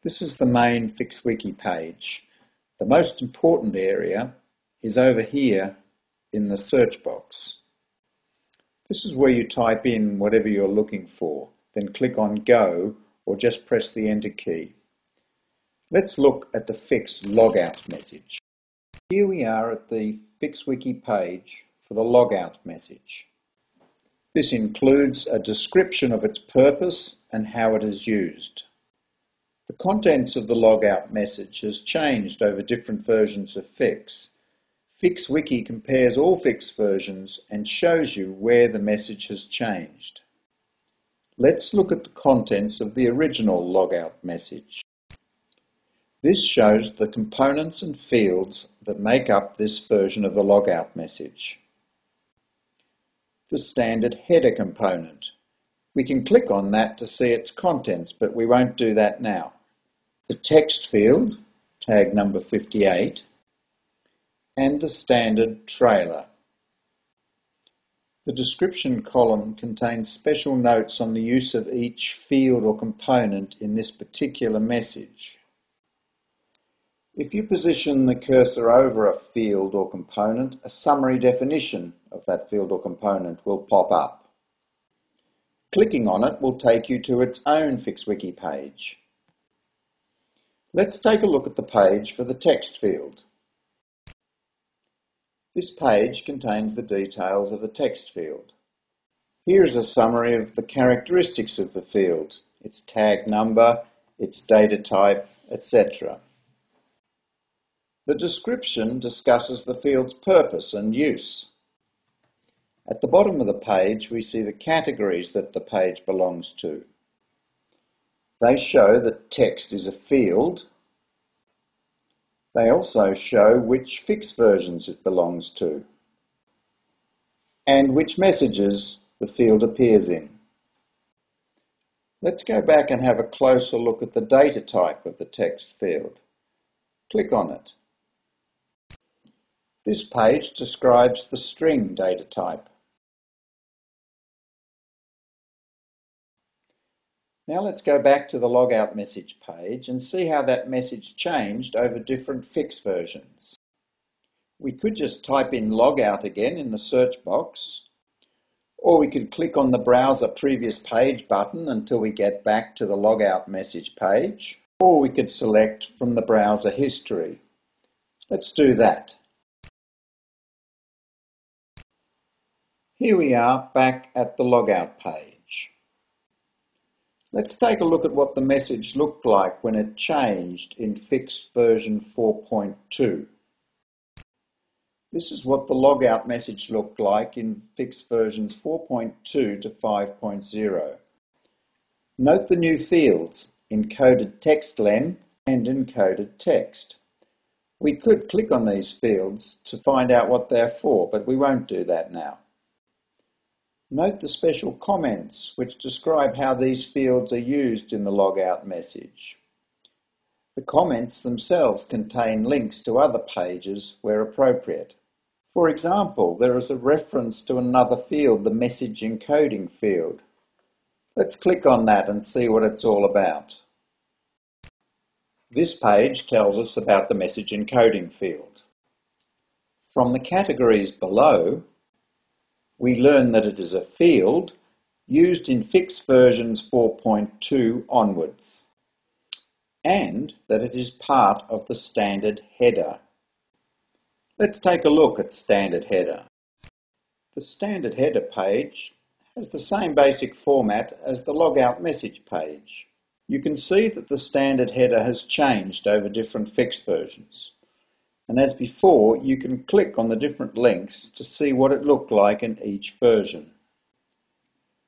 This is the main FIXWiki page. The most important area is over here in the search box. This is where you type in whatever you're looking for, then click on Go or just press the Enter key. Let's look at the Fix logout message. Here we are at the FIXWiki page for the logout message. This includes a description of its purpose and how it is used. The contents of the logout message has changed over different versions of Fix. FIXWiki compares all Fix versions and shows you where the message has changed. Let's look at the contents of the original logout message. This shows the components and fields that make up this version of the logout message. The standard header component. We can click on that to see its contents, but we won't do that now. The text field, tag number 58, and the standard trailer. The description column contains special notes on the use of each field or component in this particular message. If you position the cursor over a field or component, a summary definition of that field or component will pop up. Clicking on it will take you to its own FIXWiki page. Let's take a look at the page for the text field. This page contains the details of the text field. Here is a summary of the characteristics of the field, its tag number, its data type, etc. The description discusses the field's purpose and use. At the bottom of the page we see the categories that the page belongs to. They show that text is a field. They also show which Fix versions it belongs to and which messages the field appears in. Let's go back and have a closer look at the data type of the text field. Click on it. This page describes the string data type. Now let's go back to the logout message page and see how that message changed over different Fix versions. We could just type in logout again in the search box, or we could click on the browser previous page button until we get back to the logout message page, or we could select from the browser history. Let's do that. Here we are back at the logout page. Let's take a look at what the message looked like when it changed in Fix version 4.2. This is what the logout message looked like in Fix versions 4.2 to 5.0. Note the new fields, encoded text len and encoded text. We could click on these fields to find out what they're for, but we won't do that now. Note the special comments which describe how these fields are used in the logout message. The comments themselves contain links to other pages where appropriate. For example, there is a reference to another field, the message encoding field. Let's click on that and see what it's all about. This page tells us about the message encoding field. From the categories below, we learn that it is a field used in Fix versions 4.2 onwards, and that it is part of the standard header. Let's take a look at standard header. The standard header page has the same basic format as the logout message page. You can see that the standard header has changed over different Fix versions. And as before, you can click on the different links to see what it looked like in each version.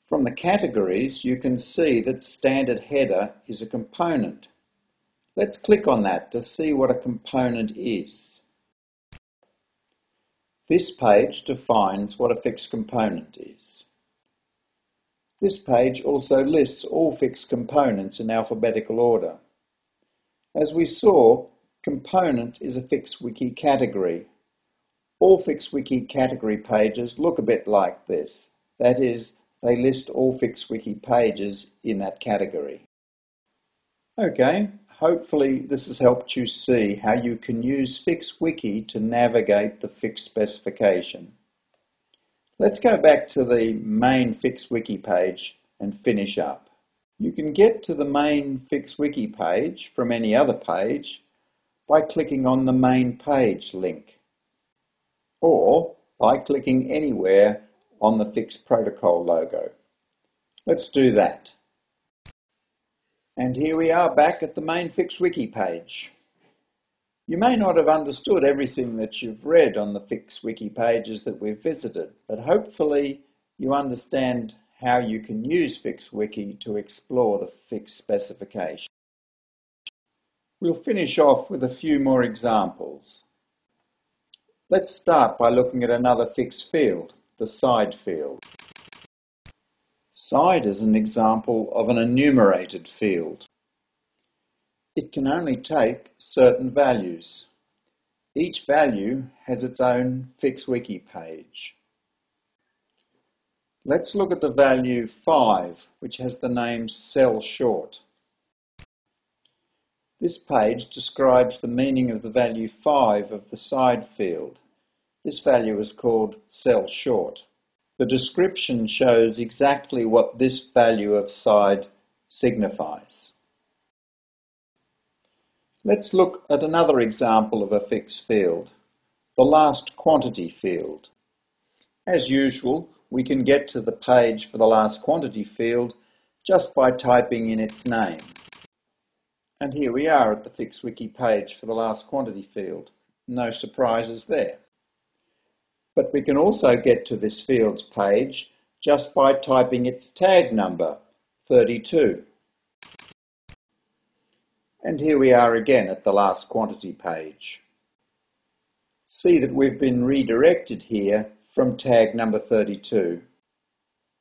From the categories, you can see that standard header is a component. Let's click on that to see what a component is. This page defines what a Fix component is. This page also lists all Fix components in alphabetical order. As we saw, component is a FIXWiki category. All FIXWiki category pages look a bit like this. That is, they list all FIXWiki pages in that category. Okay, Hopefully this has helped you see how you can use FIXwiki to navigate the Fix specification. Let's go back to the main FIXwiki page and finish up. You can get to the main FIXwiki page from any other page by clicking on the main page link, or by clicking anywhere on the Fix protocol logo. Let's do that. And here we are back at the main FIXwiki page. You may not have understood everything that you've read on the FIXwiki pages that we've visited, but hopefully you understand how you can use FIXwiki to explore the Fix specification. We'll finish off with a few more examples. Let's start by looking at another Fix field, the side field. Side is an example of an enumerated field. It can only take certain values. Each value has its own FIXwiki page. Let's look at the value 5, which has the name cell short. This page describes the meaning of the value 5 of the side field. This value is called cell short. The description shows exactly what this value of side signifies. Let's look at another example of a Fix field, the last quantity field. As usual, we can get to the page for the last quantity field just by typing in its name. And here we are at the FIXwiki page for the last quantity field. No surprises there. But we can also get to this field's page just by typing its tag number, 32. And here we are again at the last quantity page. See that we've been redirected here from tag number 32.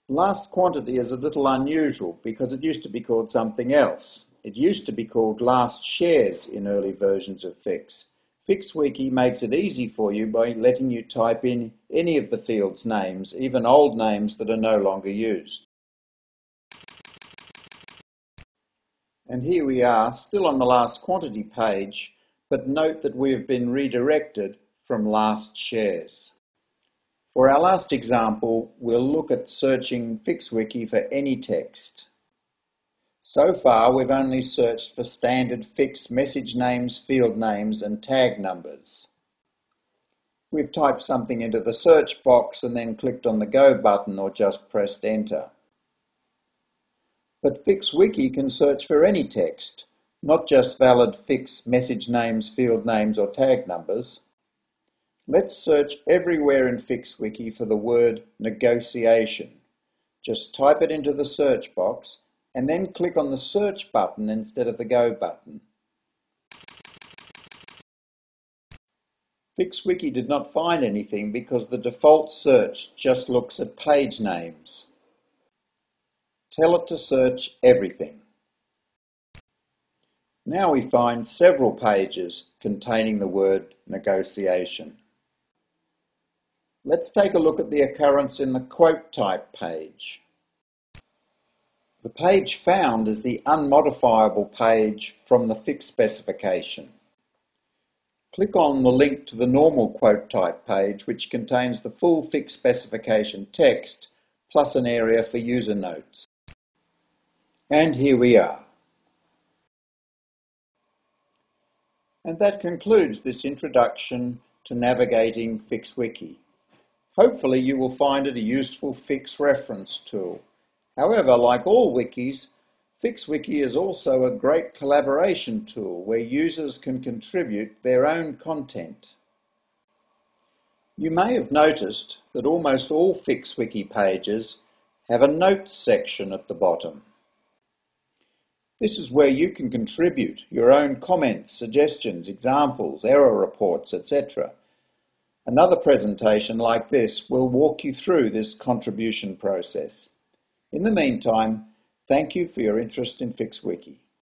Last quantity is a little unusual because it used to be called something else. It used to be called last shares in early versions of Fix. FIXwiki makes it easy for you by letting you type in any of the field's names, even old names that are no longer used. And here we are, still on the last quantity page, but note that we have been redirected from last shares. For our last example, we'll look at searching FIXwiki for any text. So far, we've only searched for standard Fix message names, field names, and tag numbers. We've typed something into the search box and then clicked on the Go button or just pressed Enter. But FIXwiki can search for any text, not just valid Fix message names, field names, or tag numbers. Let's search everywhere in FIXwiki for the word negotiation. Just type it into the search box and then click on the search button instead of the Go button. FIXwiki did not find anything because the default search just looks at page names. Tell it to search everything. Now we find several pages containing the word negotiation. Let's take a look at the occurrence in the quote type page. The page found is the unmodifiable page from the Fix specification. Click on the link to the normal quote type page, which contains the full Fix specification text plus an area for user notes. And here we are. And that concludes this introduction to navigating FIXwiki. Hopefully you will find it a useful Fix reference tool. However, like all wikis, FIXwiki is also a great collaboration tool where users can contribute their own content. You may have noticed that almost all FIXwiki pages have a notes section at the bottom. This is where you can contribute your own comments, suggestions, examples, error reports, etc. Another presentation like this will walk you through this contribution process. In the meantime, thank you for your interest in FIXwiki.